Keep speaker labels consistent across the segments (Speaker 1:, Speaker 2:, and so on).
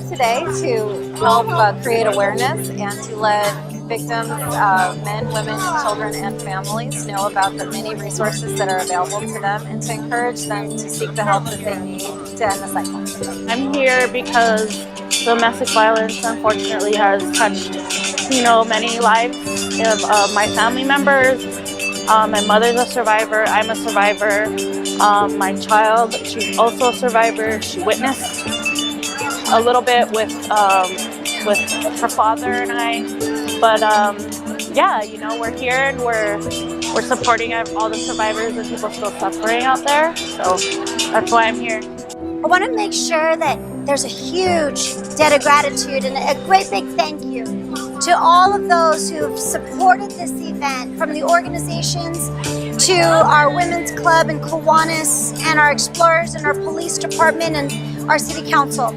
Speaker 1: here today to help create awareness and to let victims, men, women, children, and families know about the many resources that are available to them and to encourage them to seek the help that they need to end the cycle.
Speaker 2: I'm here because domestic violence unfortunately has touched, many lives of my family members. My mother's a survivor, I'm a survivor. My child, she's also a survivor. She witnessed a little bit with her father and I. But we're here and we're supporting all the survivors and people still suffering out there. So that's why I'm here.
Speaker 3: I want to make sure that there's a huge debt of gratitude and a great big thank you to all of those who've supported this event, from the organizations to our women's club in Kiwanis and our explorers and our police department and our city council.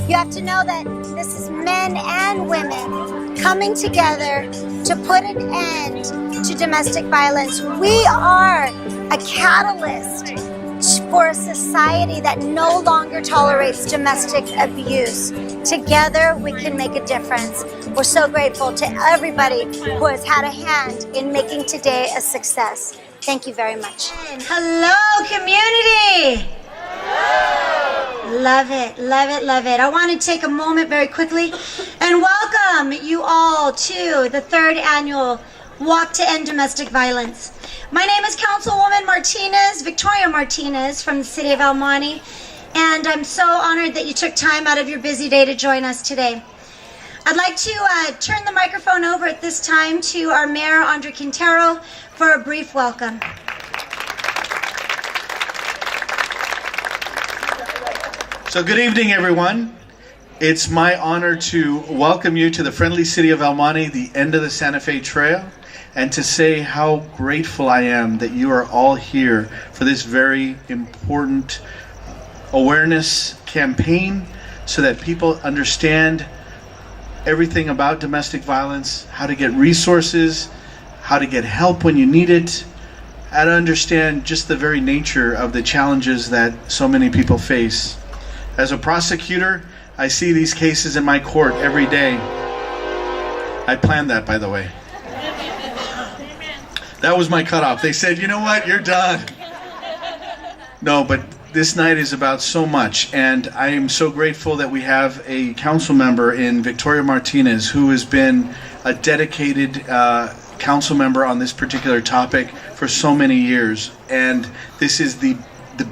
Speaker 3: You have to know that this is men and women coming together to put an end to domestic violence. We are a catalyst for a society that no longer tolerates domestic abuse. Together, we can make a difference. We're so grateful to everybody who has had a hand in making today a success. Thank you very much. Hello, community. Love it, love it, love it. I want to take a moment very quickly and welcome you all to the 3rd annual Walk to End Domestic Violence. My name is Councilwoman Martinez, Victoria Martinez from the city of El Monte, and I'm so honored that you took time out of your busy day to join us today. I'd like to turn the microphone over at this time to our Mayor, Andre Quintero, for a brief welcome.
Speaker 4: So good evening, everyone. It's my honor to welcome you to the friendly city of El Monte, the end of the Santa Fe Trail, and to say how grateful I am that you are all here for this very important awareness campaign so that people understand everything about domestic violence, how to get resources, how to get help when you need it, how to understand just the very nature of the challenges that so many people face. As a prosecutor, I see these cases in my court every day. I planned that, by the way. That was my cutoff. They said, you know what, you're done. No, but this night is about so much, and I am so grateful that we have a council member in Victoria Martinez who has been a dedicated council member on this particular topic for so many years. And this is the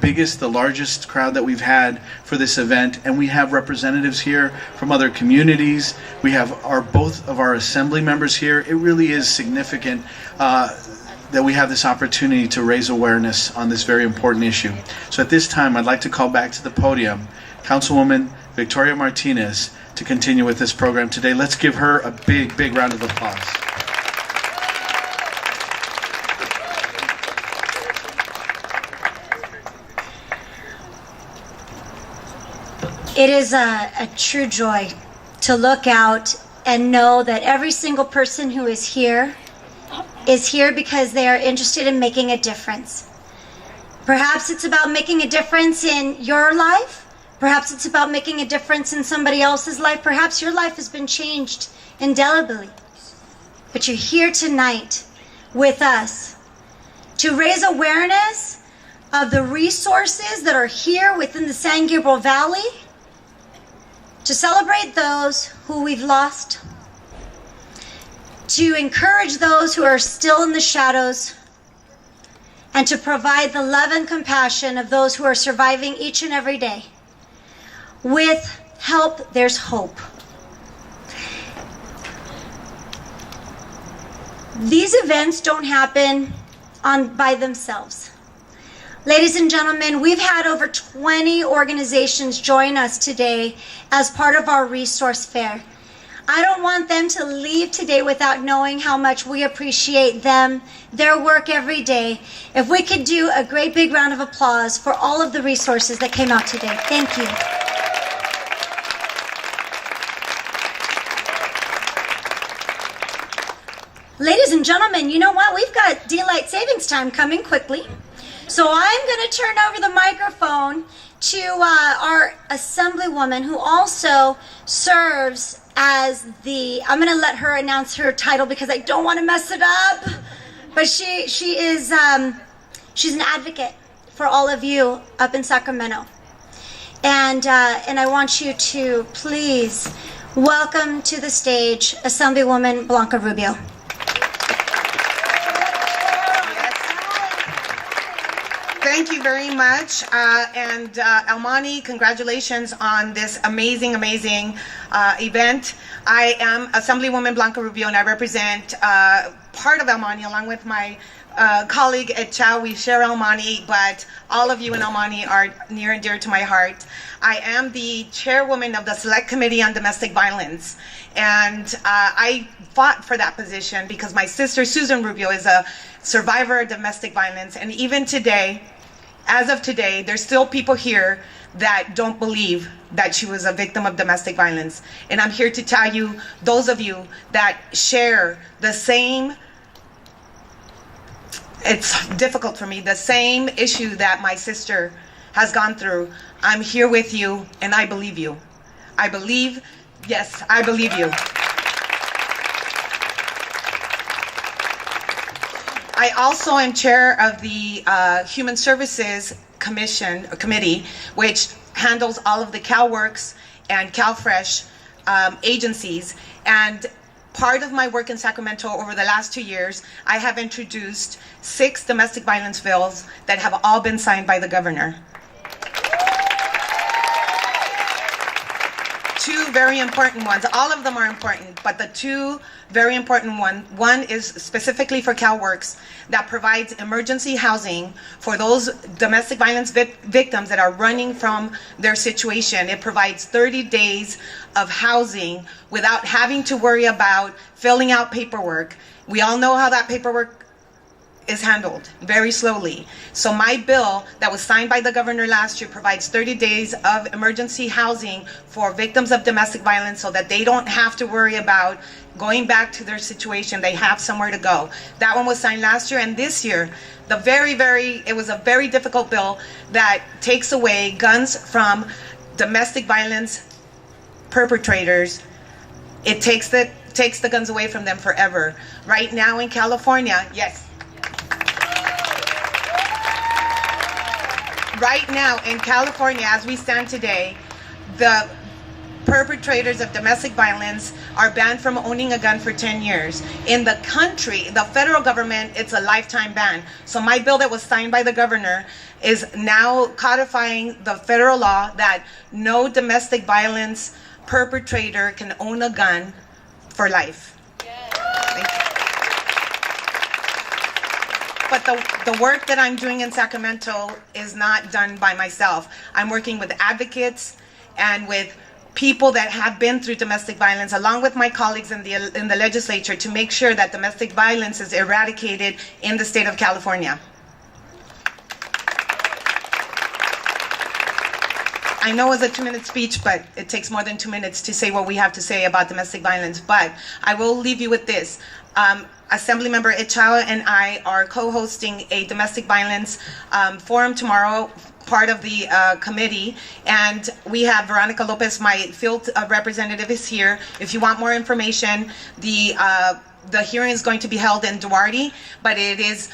Speaker 4: biggest, the largest crowd that we've had for this event, and we have representatives here from other communities. We have both of our assembly members here. It really is significant that we have this opportunity to raise awareness on this very important issue. So at this time, I'd like to call back to the podium Councilwoman Victoria Martinez to continue with this program today. Let's give her a big, big round of applause.
Speaker 3: It is a true joy to look out and know that every single person who is here because they are interested in making a difference. Perhaps it's about making a difference in your life. Perhaps it's about making a difference in somebody else's life. Perhaps your life has been changed indelibly. But you're here tonight with us to raise awareness of the resources that are here within the San Gabriel Valley, to celebrate those who we've lost, to encourage those who are still in the shadows, and to provide the love and compassion of those who are surviving each and every day. With help, there's hope. These events don't happen by themselves. Ladies and gentlemen, we've had over 20 organizations join us today as part of our resource fair. I don't want them to leave today without knowing how much we appreciate them, their work every day. If we could do a great big round of applause for all of the resources that came out today. Thank you. Ladies and gentlemen, you know what? We've got daylight savings time coming quickly. So I'm going to turn over the microphone to our assemblywoman who also serves as the, I'm going to let her announce her title because I don't want to mess it up. But she's an advocate for all of you up in Sacramento. And I want you to please welcome to the stage Assemblywoman Blanca Rubio.
Speaker 5: Thank you very much. Almani, congratulations on this amazing event. I am Assemblywoman Blanca Rubio, and I represent part of Almani along with my colleague at Chow. We share Almani, but all of you in Almani are near and dear to my heart. I am the chairwoman of the Select Committee on Domestic Violence, and I fought for that position because my sister Susan Rubio is a survivor of domestic violence, and even today, as of today, there's still people here that don't believe that she was a victim of domestic violence. And I'm here to tell you, those of you that share the same, it's difficult for me, the same issue that my sister has gone through, I'm here with you and I believe you. I believe, yes, I believe you. I also am chair of the Human Services Committee, which handles all of the CalWorks and CalFresh agencies. And part of my work in Sacramento over the last 2 years, I have introduced 6 domestic violence bills that have all been signed by the governor. 2 very important ones. All of them are important, but the 2 very important one is specifically for CalWorks that provides emergency housing for those domestic violence victims that are running from their situation. It provides 30 days of housing without having to worry about filling out paperwork. We all know how that paperwork is handled very slowly. So my bill that was signed by the governor last year provides 30 days of emergency housing for victims of domestic violence so that they don't have to worry about going back to their situation. They have somewhere to go. That one was signed last year, and this year, it was a very difficult bill that takes away guns from domestic violence perpetrators. It takes the guns away from them forever. Right now in California, yes. Right now in California, as we stand today, the perpetrators of domestic violence are banned from owning a gun for 10 years. In the country, the federal government, it's a lifetime ban. So my bill that was signed by the governor is now codifying the federal law that no domestic violence perpetrator can own a gun for life. Thank you. But the work that I'm doing in Sacramento is not done by myself. I'm working with advocates and with people that have been through domestic violence, along with my colleagues in the legislature, to make sure that domestic violence is eradicated in the state of California. I know it's a 2-minute speech, but it takes more than 2 minutes to say what we have to say about domestic violence. But I will leave you with this. Assemblymember Echawa and I are co-hosting a domestic violence forum tomorrow, part of the committee, and we have Veronica Lopez, my field representative, is here. If you want more information, the hearing is going to be held in Duarte, but it is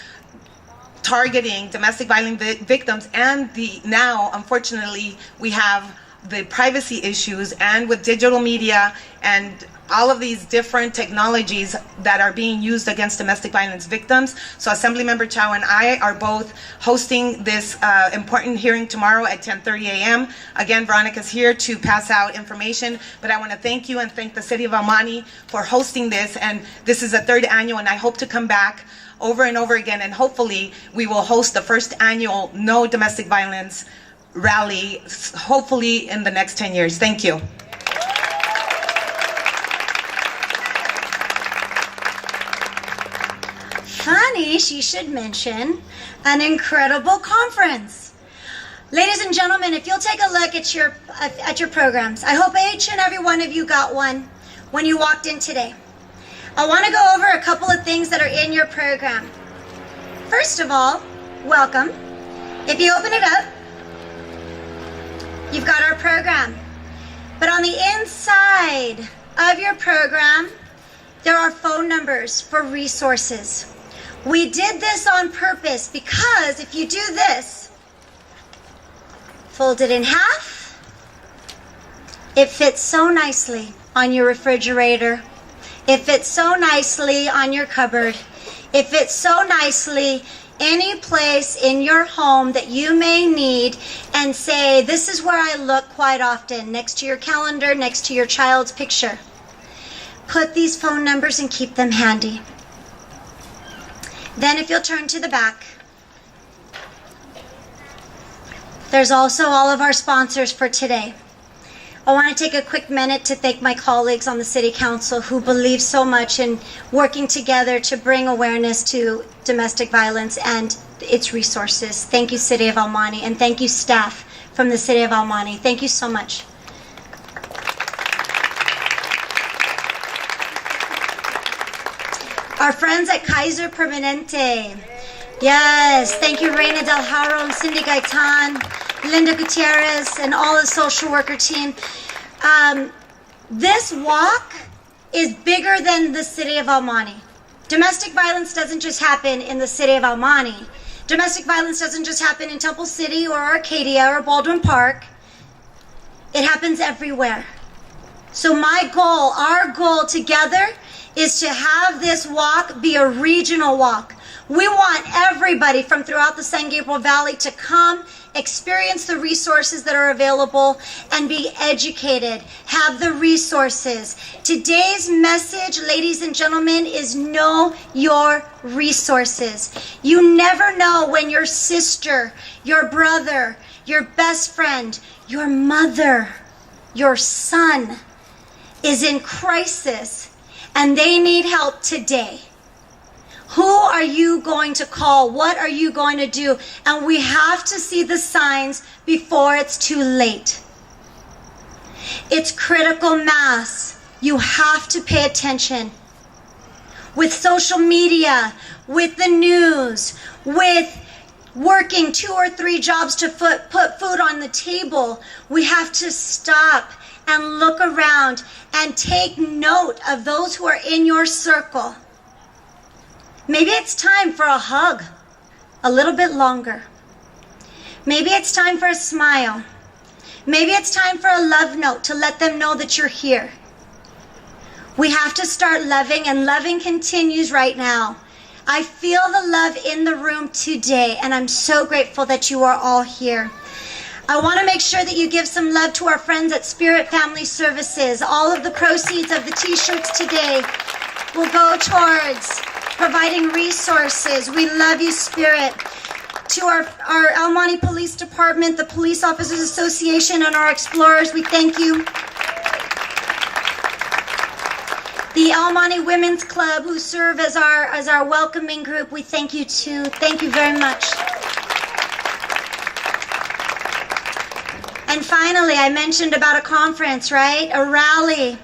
Speaker 5: targeting domestic violence victims, and now unfortunately we have the privacy issues, and with digital media and all of these different technologies that are being used against domestic violence victims. So Assemblymember Chow and I are both hosting this important hearing tomorrow at 10:30 a.m. Again, Veronica's here to pass out information, but I want to thank you and thank the City of Almani for hosting this, and this is the 3rd annual, and I hope to come back over and over again, and hopefully we will host the 1st annual No Domestic Violence rally, hopefully in the next 10 years. Thank you.
Speaker 3: Funny, she should mention an incredible conference. Ladies and gentlemen, if you'll take a look at your programs, I hope each and every one of you got one when you walked in today. I want to go over a couple of things that are in your program. First of all, welcome. If you open it up, you've got our program. But on the inside of your program, there are phone numbers for resources. We did this on purpose because if you do this, fold it in half, it fits so nicely on your refrigerator. It fits so nicely on your cupboard. It fits so nicely any place in your home that you may need and say, this is where I look quite often, next to your calendar, next to your child's picture. Put these phone numbers and keep them handy. Then if you'll turn to the back, there's also all of our sponsors for today. I want to take a quick minute to thank my colleagues on the City Council who believe so much in working together to bring awareness to domestic violence and its resources. Thank you, City of El Monte, and thank you, staff from the City of El Monte. Thank you so much. Our friends at Kaiser Permanente. Yes, thank you, Reina Del Haro and Cindy Gaitan, Linda Gutierrez, and all the social worker team. This walk is bigger than the City of El Monte. Domestic violence doesn't just happen in the City of El Monte. Domestic violence doesn't just happen in Temple City or Arcadia or Baldwin Park. It happens everywhere. So my goal, our goal together, is to have this walk be a regional walk. We want everybody from throughout the San Gabriel Valley to come, experience the resources that are available, and be educated. Have the resources. Today's message, ladies and gentlemen, is know your resources. You never know when your sister, your brother, your best friend, your mother, your son is in crisis and they need help today. Who are you going to call? What are you going to do? And we have to see the signs before it's too late. It's critical mass. You have to pay attention. With social media, with the news, with working 2 or 3 jobs to put food on the table, we have to stop and look around and take note of those who are in your circle. Maybe it's time for a hug, a little bit longer. Maybe it's time for a smile. Maybe it's time for a love note to let them know that you're here. We have to start loving, and loving continues right now. I feel the love in the room today, and I'm so grateful that you are all here. I want to make sure that you give some love to our friends at Spirit Family Services. All of the proceeds of the t-shirts today will go towards providing resources. We love you, Spirit. To our El Monte Police Department, the Police Officers Association, and our Explorers, we thank you. The El Monte Women's Club, who serve as our welcoming group, we thank you too. Thank you very much. And finally, I mentioned about a conference, right? A rally.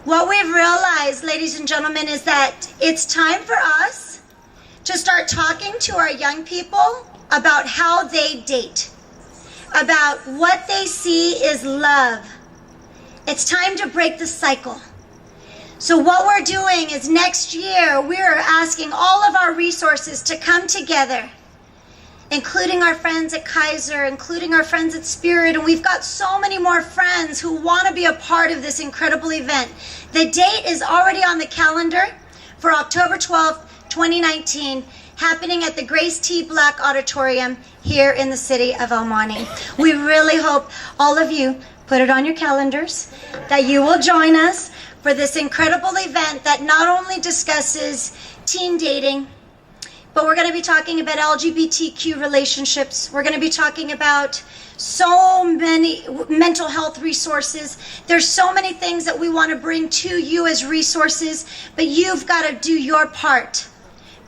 Speaker 3: What we've realized, ladies and gentlemen, is that it's time for us to start talking to our young people about how they date, about what they see is love. It's time to break the cycle. So what we're doing is next year, we're asking all of our resources to come together, including our friends at Kaiser, including our friends at Spirit, and we've got so many more friends who want to be a part of this incredible event. The date is already on the calendar for October 12th, 2019, happening at the Grace T. Black Auditorium here in the city of El Monte. We really hope all of you put it on your calendars, that you will join us for this incredible event that not only discusses teen dating, but we're going to be talking about LGBTQ relationships. We're going to be talking about so many mental health resources. There's so many things that we want to bring to you as resources, but you've got to do your part.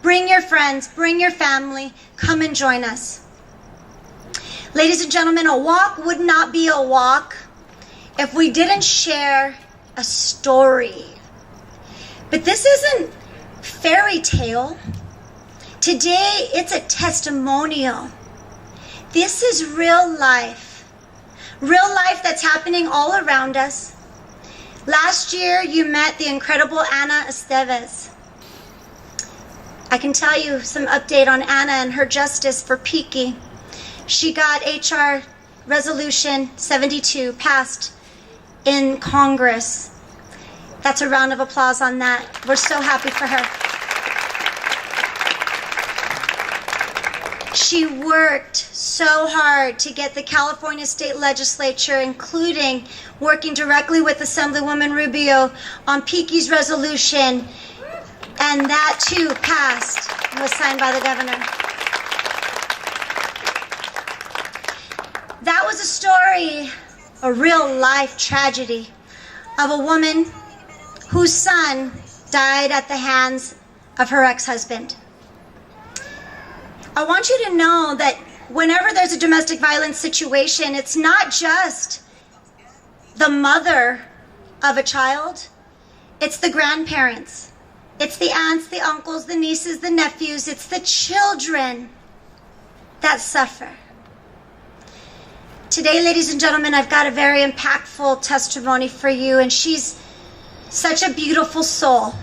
Speaker 3: Bring your friends, bring your family, come and join us. Ladies and gentlemen, a walk would not be a walk if we didn't share a story. But this isn't fairy tale. Today, it's a testimonial. This is real life. Real life that's happening all around us. Last year, you met the incredible Ana Estevez. I can tell you some update on Ana and her justice for Piki. She got HR Resolution 72 passed in Congress. That's a round of applause on that. We're so happy for her. She worked so hard to get the California State Legislature, including working directly with Assemblywoman Rubio on Piki's resolution, and that too passed and was signed by the governor. That was a story, a real life tragedy of a woman whose son died at the hands of her ex-husband. I want you to know that whenever there's a domestic violence situation, it's not just the mother of a child, it's the grandparents, it's the aunts, the uncles, the nieces, the nephews, it's the children that suffer. Today, ladies and gentlemen, I've got a very impactful testimony for you, and she's such a beautiful soul.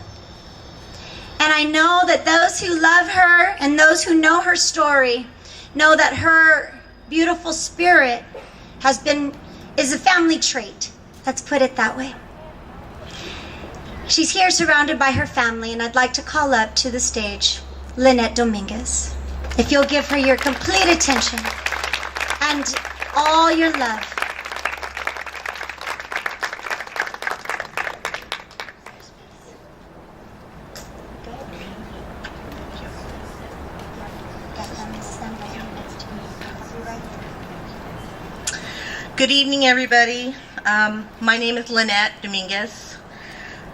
Speaker 3: And I know that those who love her and those who know her story know that her beautiful spirit is a family trait. Let's put it that way. She's here surrounded by her family, and I'd like to call up to the stage Lynette Dominguez. If you'll give her your complete attention and all your love.
Speaker 6: Good evening, everybody. My name is Lynette Dominguez.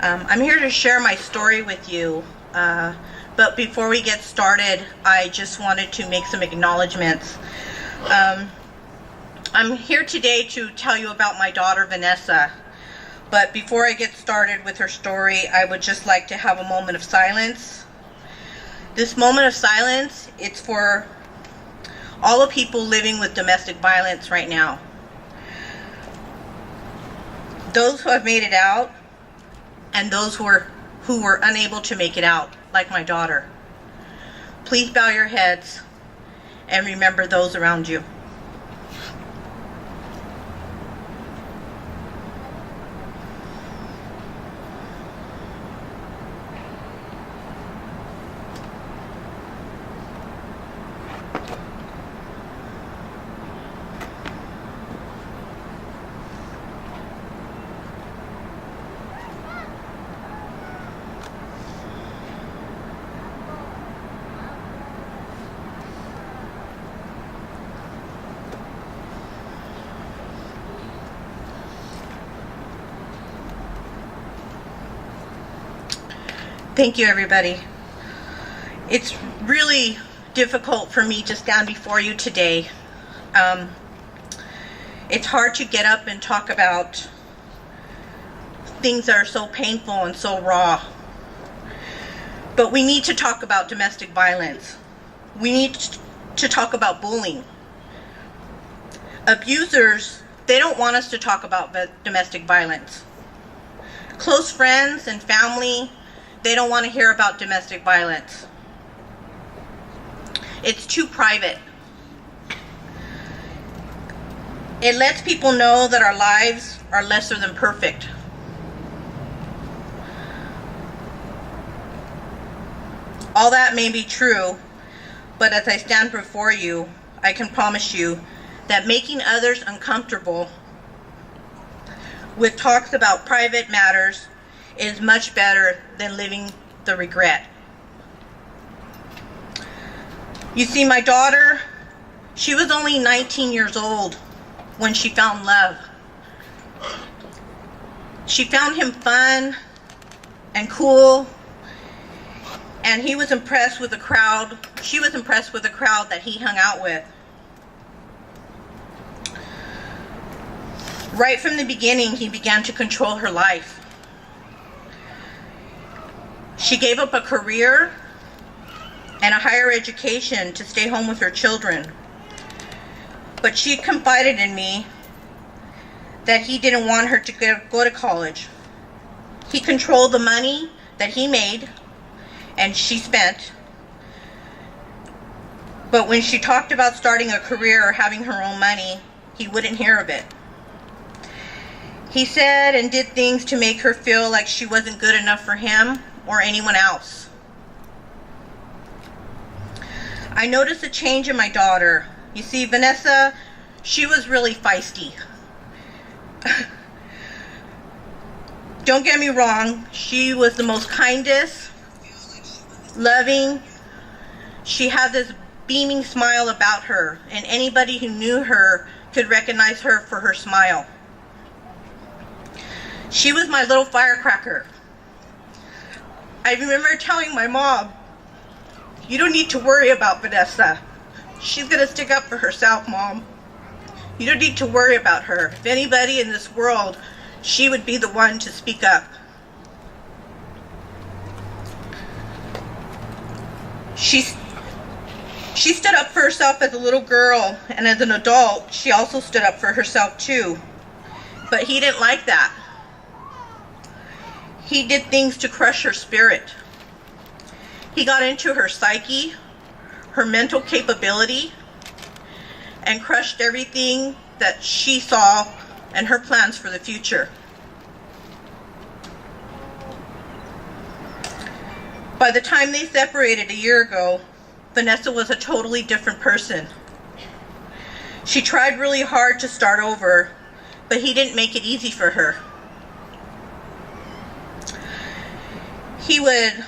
Speaker 6: I'm here to share my story with you. But before we get started, I just wanted to make some acknowledgments. I'm here today to tell you about my daughter, Vanessa. But before I get started with her story, I would just like to have a moment of silence. This moment of silence, it's for all the people living with domestic violence right now. Those who have made it out, and those who were unable to make it out, like my daughter. Please bow your heads and remember those around you. Thank you, everybody. It's really difficult for me to stand before you today. It's hard to get up and talk about things that are so painful and so raw. But we need to talk about domestic violence. We need to talk about bullying. Abusers, they don't want us to talk about domestic violence. Close friends and family, they don't want to hear about domestic violence. It's too private. It lets people know that our lives are lesser than perfect. All that may be true, but as I stand before you, I can promise you that making others uncomfortable with talks about private matters is much better than living the regret. You see, my daughter, she was only 19 years old when she found love. She found him fun and cool, and he was impressed with the crowd. She was impressed with the crowd that he hung out with. Right from the beginning, he began to control her life. She gave up a career and a higher education to stay home with her children. but she confided in me that he didn't want her to go to college. He controlled the money that he made and she spent. But when she talked about starting a career or having her own money, he wouldn't hear of it. He said and did things to make her feel like she wasn't good enough for him or anyone else. I noticed a change in my daughter. You see, Vanessa, she was really feisty. Don't get me wrong, she was the most kindest, loving. She had this beaming smile about her, and anybody who knew her could recognize her for her smile. She was my little firecracker. I remember telling my mom, "You don't need to worry about Vanessa. She's gonna stick up for herself, Mom. You don't need to worry about her. If anybody in this world, she would be the one to speak up." She stood up for herself as a little girl, and as an adult, she also stood up for herself too. But he didn't like that. He did things to crush her spirit. He got into her psyche, her mental capability, and crushed everything that she saw and her plans for the future. By the time they separated a year ago, Vanessa was a totally different person. She tried really hard to start over, but he didn't make it easy for her. He would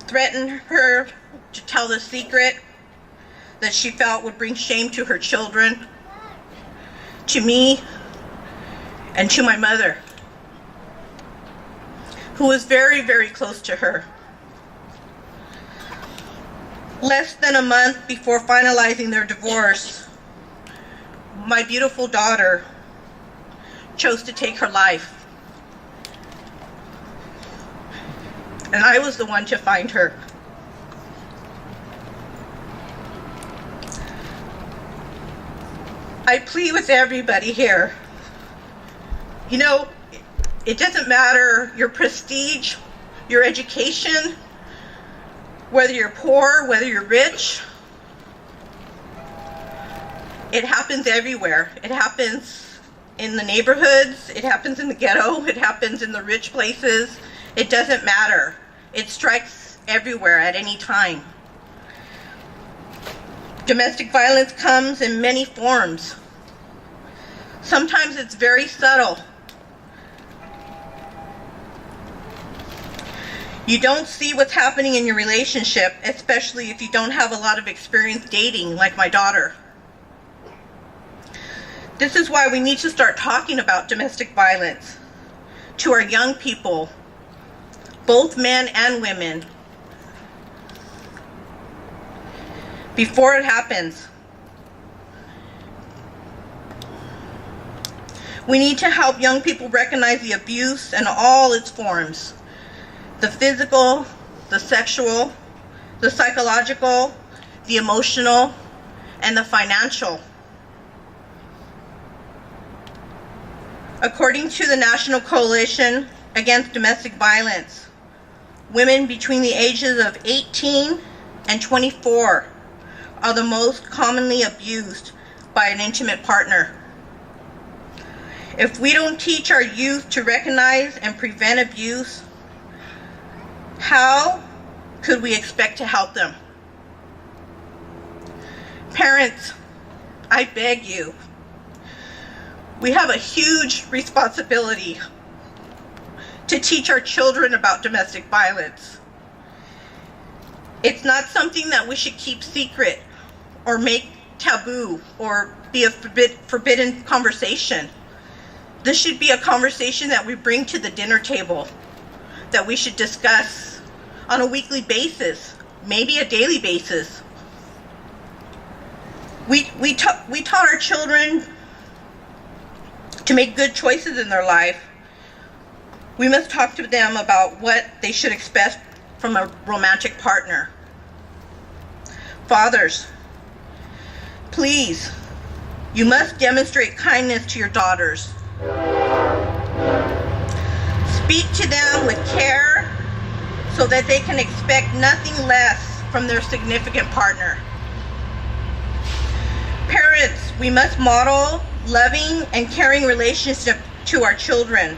Speaker 6: threaten her to tell the secret that she felt would bring shame to her children, to me, and to my mother, who was very, very close to her. Less than a month before finalizing their divorce, my beautiful daughter chose to take her life. And I was the one to find her. I plead with everybody here. You know, it doesn't matter your prestige, your education, whether you're poor, whether you're rich. It happens everywhere. It happens in the neighborhoods, it happens in the ghetto, it happens in the rich places. It doesn't matter. It strikes everywhere at any time. Domestic violence comes in many forms. Sometimes it's very subtle. You don't see what's happening in your relationship, especially if you don't have a lot of experience dating, like my daughter. This is why we need to start talking about domestic violence to our young people, both men and women, before it happens. We need to help young people recognize the abuse in all its forms: the physical, the sexual, the psychological, the emotional, and the financial. According to the National Coalition Against Domestic Violence, women between the ages of 18 and 24 are the most commonly abused by an intimate partner. If we don't teach our youth to recognize and prevent abuse, how could we expect to help them? Parents, I beg you, we have a huge responsibility to teach our children about domestic violence. It's not something that we should keep secret or make taboo or be a forbidden conversation. This should be a conversation that we bring to the dinner table, that we should discuss on a weekly basis, maybe a daily basis. We taught our children to make good choices in their life. We must talk to them about what they should expect from a romantic partner. Fathers, please You must demonstrate kindness to your daughters. Speak to them with care so that they can expect nothing less from their significant partner. Parents, we must model loving and caring relationship to our children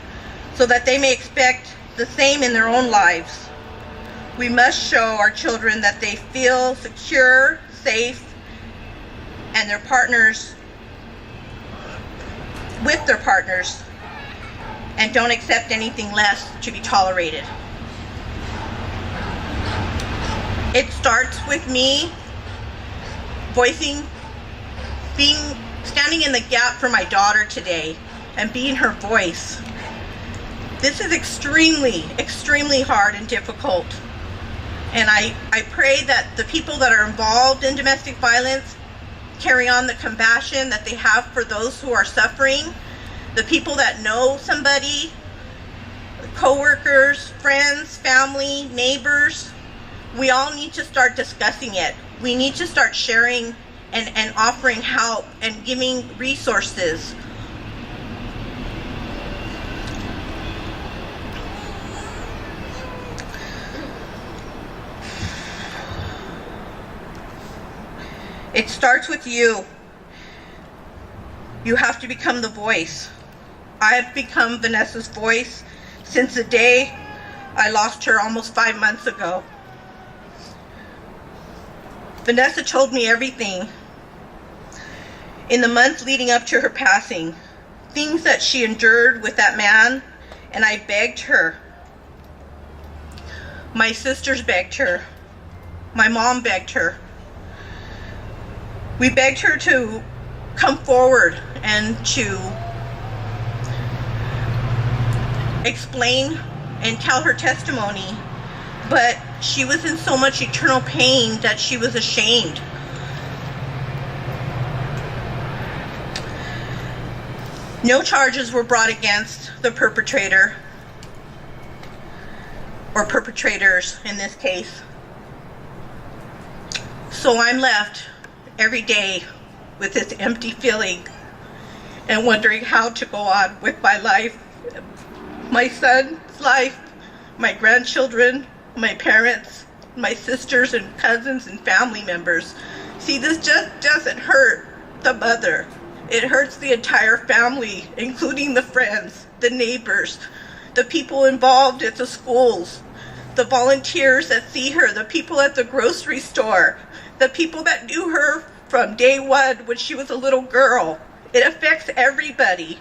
Speaker 6: so that they may expect the same in their own lives. We must show our children that they feel secure, safe, and with their partners, and don't accept anything less to be tolerated. It starts with me standing in the gap for my daughter today and being her voice. This is extremely, extremely hard and difficult. And I pray that the people that are involved in domestic violence carry on the compassion that they have for those who are suffering, the people that know somebody, co-workers, friends, family, neighbors. We all need to start discussing it. We need to start sharing and offering help and giving resources. It starts with you. You have to become the voice. I have become Vanessa's voice since the day I lost her almost 5 months ago. Vanessa told me everything in the months leading up to her passing, things that she endured with that man, and I begged her. My sisters begged her. My mom begged her. We begged her to come forward and to explain and tell her testimony, but she was in so much eternal pain that she was ashamed. No charges were brought against the perpetrator, or perpetrators in this case. So I'm left every day with this empty feeling and wondering how to go on with my life, my son's life, my grandchildren, my parents, my sisters and cousins and family members. See, this just doesn't hurt the mother. It hurts the entire family, including the friends, the neighbors, the people involved at the schools, the volunteers that see her, the people at the grocery store, the people that knew her from day one when she was a little girl. It affects everybody.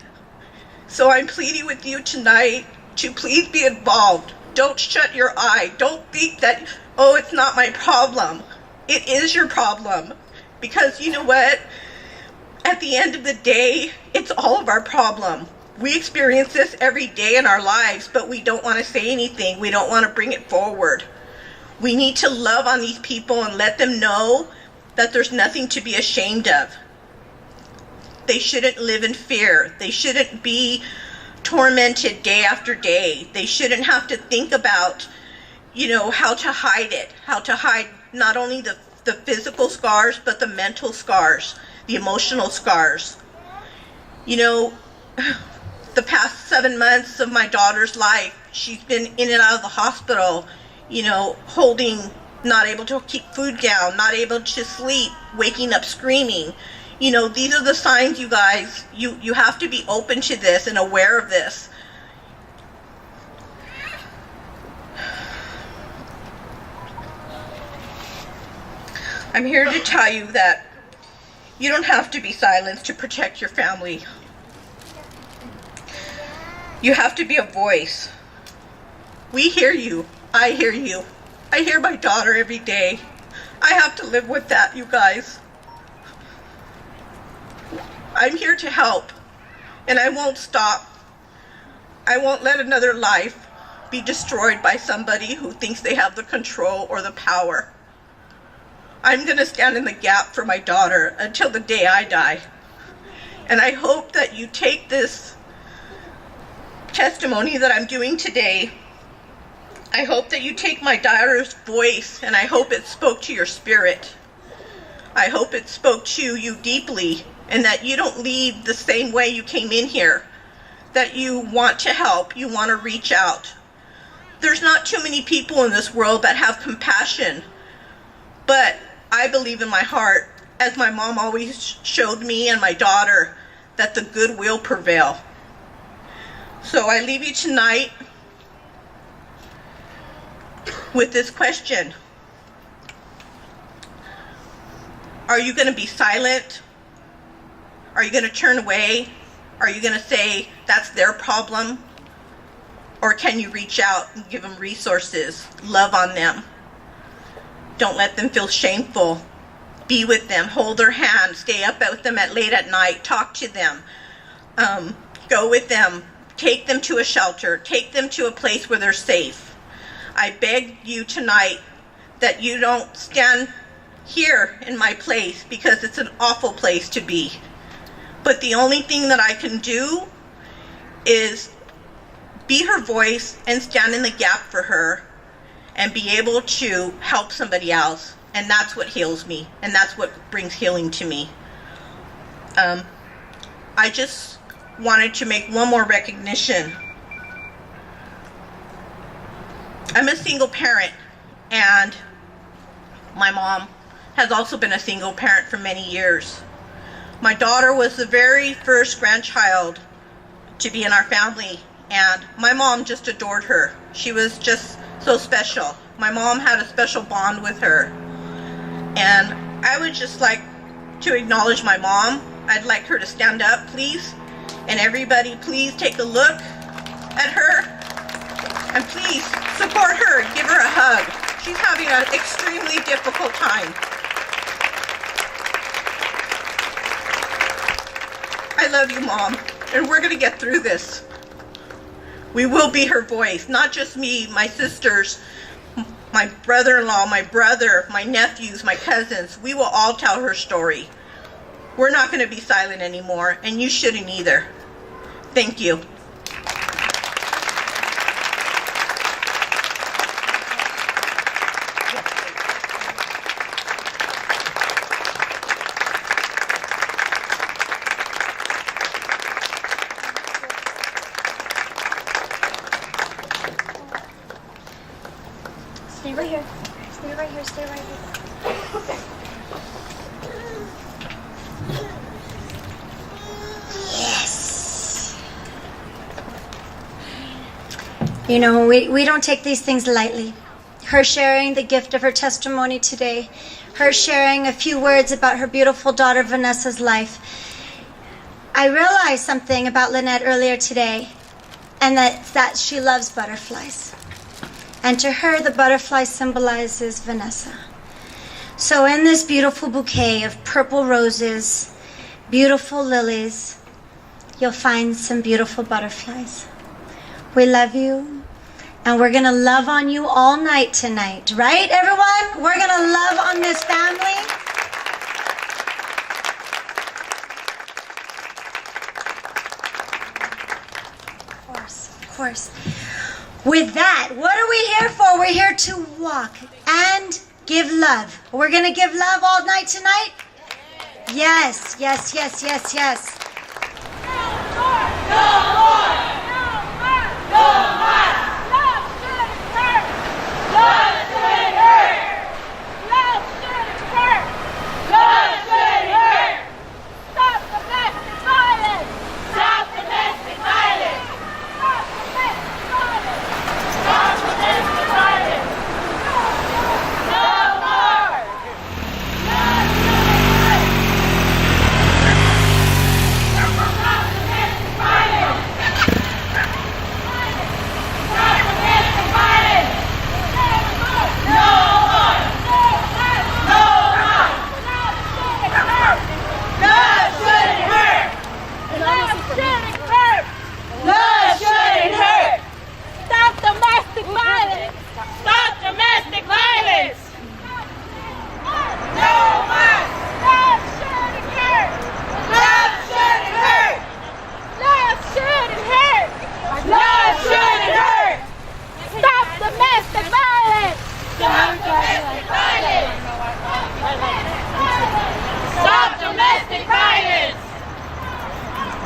Speaker 6: So I'm pleading with you tonight to please be involved. Don't shut your eye. Don't think that, oh, it's not my problem. It is your problem. Because you know what? At the end of the day, it's all of our problem. We experience this every day in our lives, but we don't want to say anything. We don't want to bring it forward. We need to love on these people and let them know that there's nothing to be ashamed of. They shouldn't live in fear. They shouldn't be tormented day after day. They shouldn't have to think about, how to hide it, how to hide not only the physical scars, but the mental scars, the emotional scars. The past 7 months of my daughter's life, she's been in and out of the hospital, holding, not able to keep food down, not able to sleep, waking up screaming. These are the signs, you guys. You have to be open to this and aware of this. I'm here to tell you that you don't have to be silenced to protect your family. You have to be a voice. We hear you. I hear you. I hear my daughter every day. I have to live with that, you guys. I'm here to help, and I won't stop. I won't let another life be destroyed by somebody who thinks they have the control or the power. I'm going to stand in the gap for my daughter until the day I die. And I hope that you take this testimony that I'm doing today. I hope that you take my daughter's voice, and I hope it spoke to your spirit. I hope it spoke to you deeply and that you don't leave the same way you came in here, that you want to help, you want to reach out. There's not too many people in this world that have compassion, but I believe in my heart, as my mom always showed me and my daughter, that the good will prevail. So I leave you tonight with this question. Are you going to be silent? Are you going to turn away? Are you going to say that's their problem? Or can you reach out and give them resources, love on them? Don't let them feel shameful. Be with them, hold their hand, stay up with them late at night, talk to them, go with them, take them to a shelter, take them to a place where they're safe. I beg you tonight that you don't stand here in my place, because it's an awful place to be. But the only thing that I can do is be her voice and stand in the gap for her and be able to help somebody else. And that's what heals me, and that's what brings healing to me. I just wanted to make one more recognition. I'm a single parent, and my mom has also been a single parent for many years. My daughter was the very first grandchild to be in our family, and my mom just adored her. She was just so special. My mom had a special bond with her. And I would just like to acknowledge my mom. I'd like her to stand up, please. And everybody, please take a look at her. And please support her and give her a hug. She's having an extremely difficult time. I love you, Mom. And we're going to get through this. We will be her voice, not just me, my sisters, my brother-in-law, my brother, my nephews, my cousins. We will all tell her story. We're not going to be silent anymore, and you shouldn't either. Thank you.
Speaker 3: Stay right here. Stay right here. Stay right here. Yes. You know, we don't take these things lightly. Her sharing the gift of her testimony today, her sharing a few words about her beautiful daughter Vanessa's life. I realized something about Lynette earlier today, and that she loves butterflies. And to her, the butterfly symbolizes Vanessa. So in this beautiful bouquet of purple roses, beautiful lilies, you'll find some beautiful butterflies. We love you, and we're going to love on you all night tonight. Right, everyone? We're going to love on this family. Of course. With that, what are we here for? We're here to walk and give love. We're going to give love all night tonight? Yes.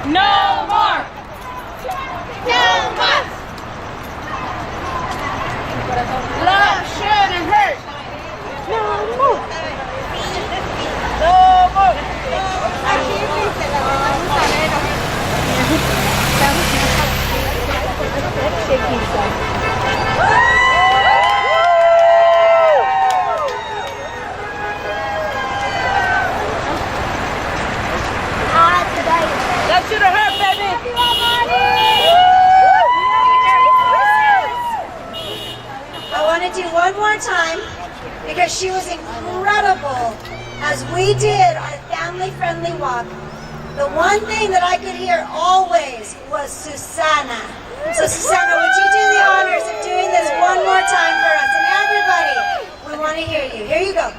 Speaker 2: No more! No more! Love shouldn't hurt! No more! No more! That shouldn't hurt, baby!
Speaker 3: I want to do one more time because she was incredible as we did our family-friendly walk. The one thing that I could hear always was Susana. So Susana, would you do the honors of doing this one more time for us? And everybody, we want to hear you. Here you go.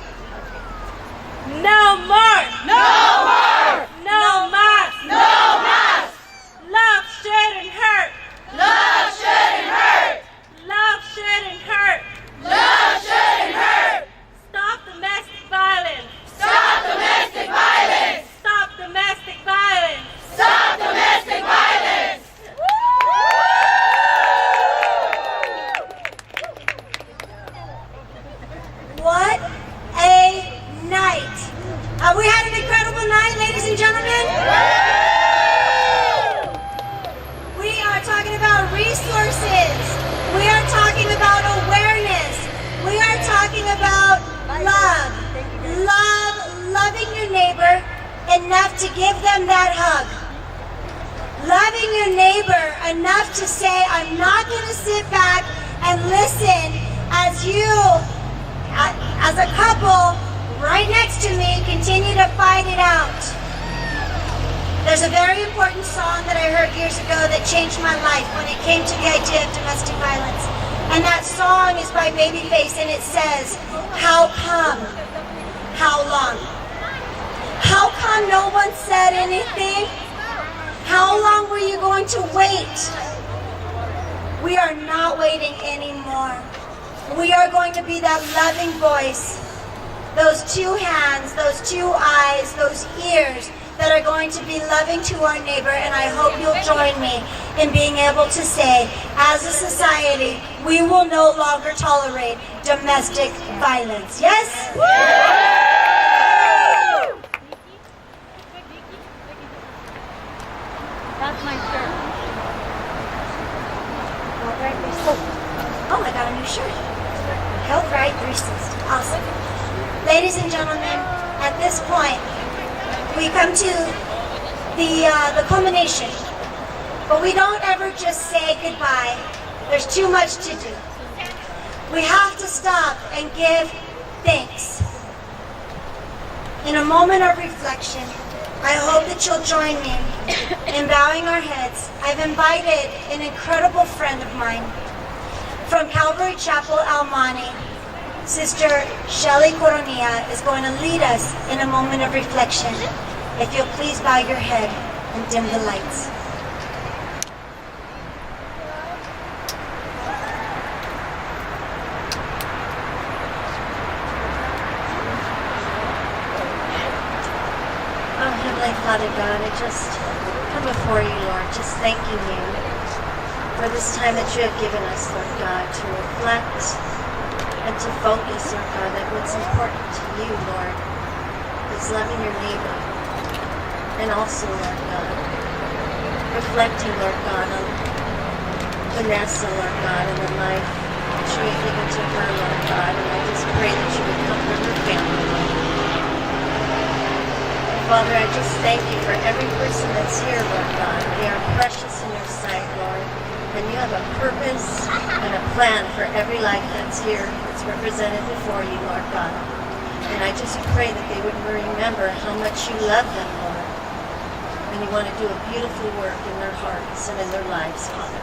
Speaker 2: No more! No more! No mask! No mask! Love shouldn't hurt! Love shouldn't hurt! Love shouldn't hurt! Love shouldn't hurt! Stop domestic violence! Stop domestic violence! Stop domestic violence! Stop domestic violence!
Speaker 3: What a night. Have we had an incredible night, ladies and gentlemen? We are talking about resources. We are talking about awareness. We are talking about love. Loving your neighbor enough to give them that hug. Loving your neighbor enough to say, I'm not going to sit back and listen as you, as a couple, right next to me, continue to fight it out. There's a very important song that I heard years ago that changed my life when it came to the idea of domestic violence. And that song is by Babyface, and it says, how come? How long? How come no one said anything? How long were you going to wait? We are not waiting anymore. We are going to be that loving voice. Those two hands, those two eyes, those ears that are going to be loving to our neighbor, and I hope you'll join me in being able to say, as a society, we will no longer tolerate domestic violence. Yes?
Speaker 2: That's my shirt.
Speaker 3: Oh, I got a new shirt. Health Right 360. Awesome. Ladies and gentlemen, at this point, we come to the culmination. But we don't ever just say goodbye. There's too much to do. We have to stop and give thanks. In a moment of reflection, I hope that you'll join me in bowing our heads. I've invited an incredible friend of mine from Calvary Chapel, Almani. Sister Shelly Coronilla is going to lead us in a moment of reflection. If you'll please bow your head and dim the lights. Oh, Heavenly Father God, I just come before you, Lord, just thanking you for this time that you have given us, Lord God, to reflect and to focus, Lord God, that what's important to you, Lord, is loving your neighbor. And also, Lord God, reflecting, Lord God, on Vanessa, Lord God, and the life that you have given to her, Lord God. And I just pray that you would comfort her family, Lord. Father, I just thank you for every person that's here, Lord God. They are precious in your sight, Lord. And you have a purpose and a plan for every life that's here, that's represented before you, Lord God. And I just pray that they would remember how much you love them, Lord. And you want to do a beautiful work in their hearts and in their lives, Father.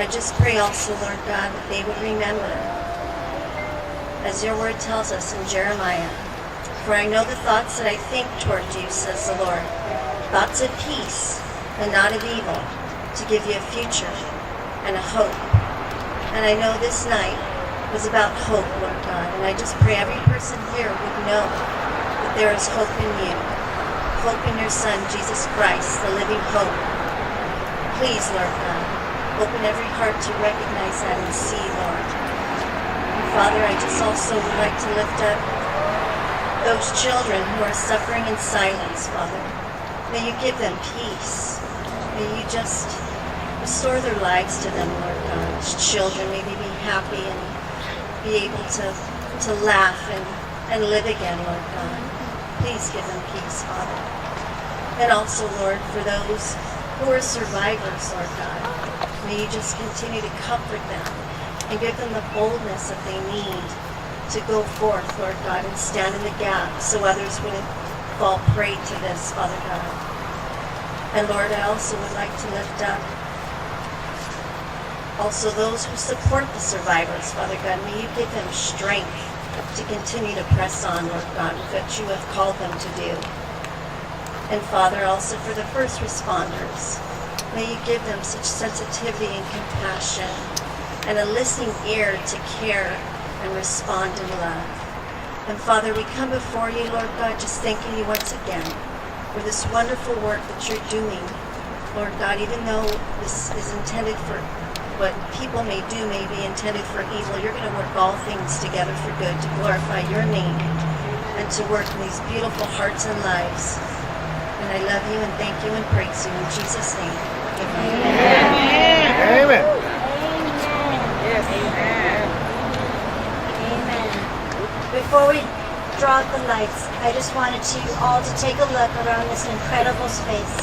Speaker 3: I just pray also, Lord God, that they would remember, as your word tells us in Jeremiah, for I know the thoughts that I think toward you, says the Lord, thoughts of peace and not of evil, to give you a future and a hope. And I know this night was about hope, Lord God, and I just pray every person here would know that there is hope in you.
Speaker 7: hope in your Son, Jesus Christ, the living hope. Please, Lord God, open every heart to recognize that and see, Lord. And Father, I just also would like to lift up those children who are suffering in silence, Father. May you give them peace. May you just restore their lives to them, Lord God. Children, may they be happy and be able to laugh and live again, Lord God. Please give them peace, Father. And also, Lord, for those who are survivors, Lord God, may you just continue to comfort them and give them the boldness that they need to go forth, Lord God, and stand in the gap so others wouldn't fall prey to this, Father God. And Lord, I also would like to lift up also those who support the survivors, Father God. May you give them strength to continue to press on, Lord God, what you have called them to do. And Father, also for the first responders, may you give them such sensitivity and compassion and a listening ear to care and respond in love. And Father, we come before you, Lord God, just thanking you once again for this wonderful work that you're doing, Lord God, even though this is intended for what people may do may be intended for evil, you're going to work all things together for good to glorify your name and to work in these beautiful hearts and lives. And I love you and thank you and praise you in Jesus' name. Amen.
Speaker 8: Amen.
Speaker 3: Yes. Amen. Amen. Before we draw out the lights, I just wanted you all to take a look around this incredible space.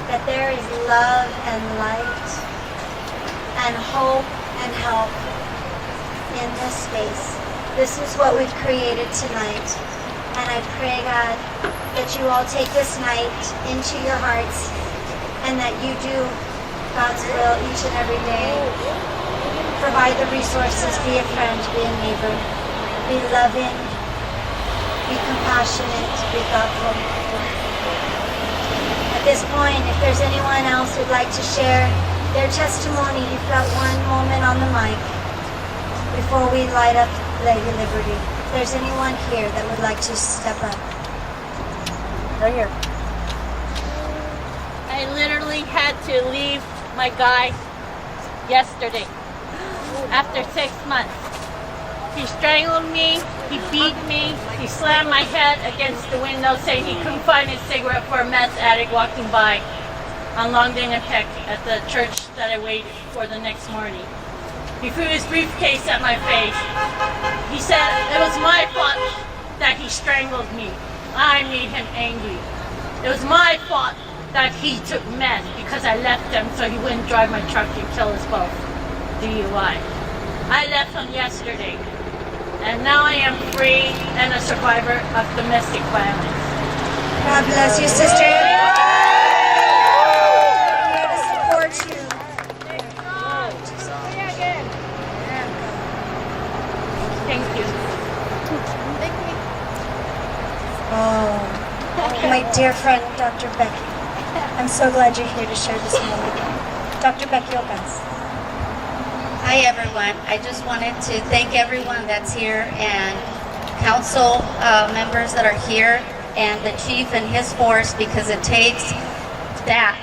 Speaker 3: That there is love and light and hope and help in this space. This is what we've created tonight. And I pray, God, that you all take this night into your hearts and that you do God's will each and every day. Provide the resources, be a friend, be a neighbor, be loving, be compassionate, be thoughtful. At this point, if there's anyone else who'd like to share their testimony, you've got one moment on the mic before we light up Lady Liberty. If there's anyone here that would like to step up. Right here.
Speaker 9: I literally had to leave my guy yesterday after 6 months. He strangled me, he beat me, he slammed my head against the window saying he couldn't find his cigarette for a meth addict walking by on Longdon and Peck at the church that I waited for the next morning. He threw his briefcase at my face. He said it was my fault that he strangled me. I made him angry. It was my fault that he took meth because I left him so he wouldn't drive my truck and kill us both. DUI. I left him yesterday. And now I am free and a survivor of domestic violence.
Speaker 3: God bless you, sister. We're here to support you.
Speaker 9: Thank you.
Speaker 3: Oh, my dear friend, Dr. Becky. I'm so glad you're here to share this moment. Dr. Becky Ocas.
Speaker 7: Hi everyone. I just wanted to thank everyone that's here and council members that are here and the chief and his force, because it takes that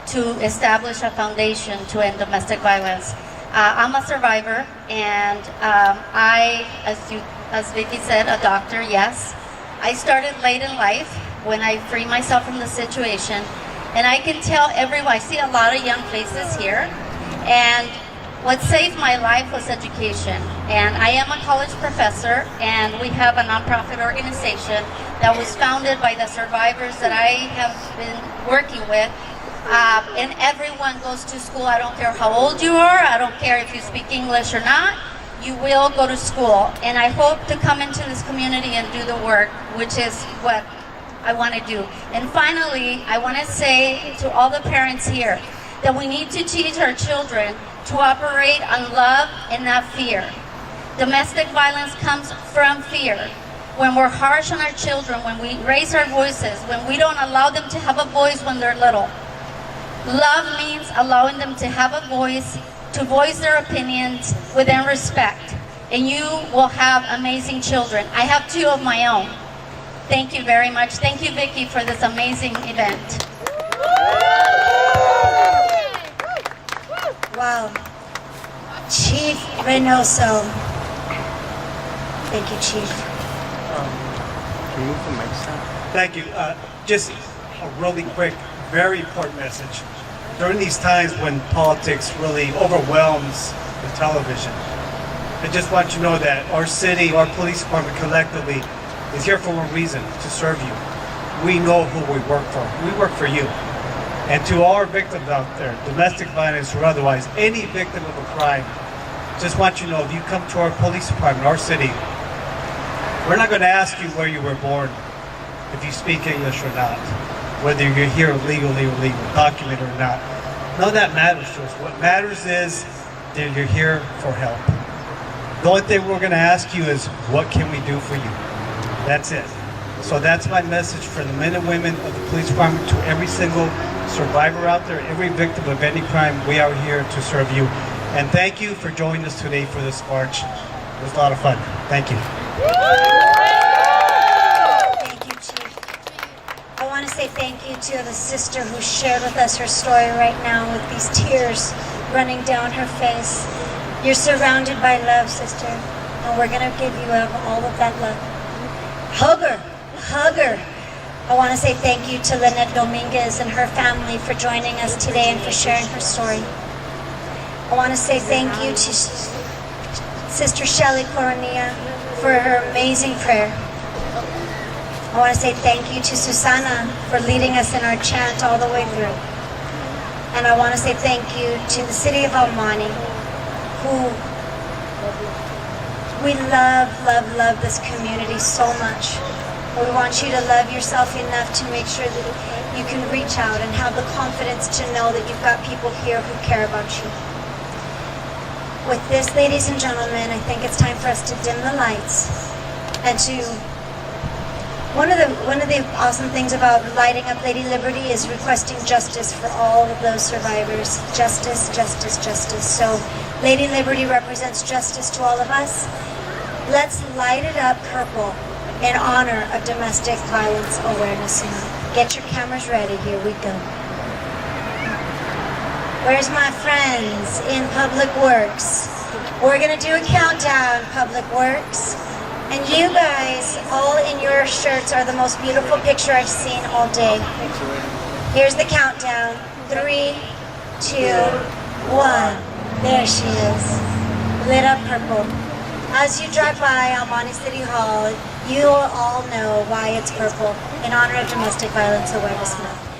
Speaker 7: to establish a foundation to end domestic violence. I'm a survivor and I, as Vicky said, a doctor, yes. I started late in life when I freed myself from the situation, and I can tell everyone, I see a lot of young faces here, and what saved my life was education. And I am a college professor, and we have a nonprofit organization that was founded by the survivors that I have been working with. And everyone goes to school. I don't care how old you are. I don't care if you speak English or not. You will go to school. And I hope to come into this community and do the work, which is what I want to do. And finally, I want to say to all the parents here that we need to teach our children to operate on love and not fear. Domestic violence comes from fear. When we're harsh on our children, when we raise our voices, when we don't allow them to have a voice when they're little. Love means allowing them to have a voice, to voice their opinions within respect. And you will have amazing children. I have two of my own. Thank you very much. Thank you, Vicki, for this amazing event.
Speaker 3: Wow. Chief Reynoso. Thank you, Chief.
Speaker 8: Can you move the mics down? Thank you. Just a really quick, very important message. During these times when politics really overwhelms the television, I just want you to know that our city, our police department collectively is here for one reason, to serve you. We know who we work for. We work for you. And to all our victims out there, domestic violence or otherwise, any victim of a crime, just want you to know, if you come to our police department, our city, we're not going to ask you where you were born, if you speak English or not, whether you're here legally or illegal, documented or not. None of that matters to us. What matters is that you're here for help. The only thing we're going to ask you is, what can we do for you? That's it. So that's my message for the men and women of the police department, to every single survivor out there, every victim of any crime. We are here to serve you. And thank you for joining us today for this march. It was a lot of fun. Thank you.
Speaker 3: Thank you, Chief. I want to say thank you to the sister who shared with us her story right now with these tears running down her face. You're surrounded by love, sister, and we're going to give you all of that love. Hug her. Hug her. I want to say thank you to Lynette Dominguez and her family for joining us today and for sharing her story. I want to say thank you to Sister Shelly Coronilla for her amazing prayer. I want to say thank you to Susana for leading us in our chant all the way through. And I want to say thank you to the city of Almani, who we love, love, love this community so much. We want you to love yourself enough to make sure that you can reach out and have the confidence to know that you've got people here who care about you. With this, ladies and gentlemen, I think it's time for us to dim the lights and to... One of the awesome things about lighting up Lady Liberty is requesting justice for all of those survivors. Justice, justice, justice. So Lady Liberty represents justice to all of us. Let's light it up purple in honor of Domestic Violence Awareness Month. Get your cameras ready. Here we go. Where's my friends in Public Works? We're going to do a countdown, Public Works. And you guys, all in your shirts, are the most beautiful picture I've seen all day. Here's the countdown. 3, 2, 1. There she is. Lit up purple. As you drive by Almani City Hall, you will all know why it's purple, in honor of Domestic Violence Awareness Month.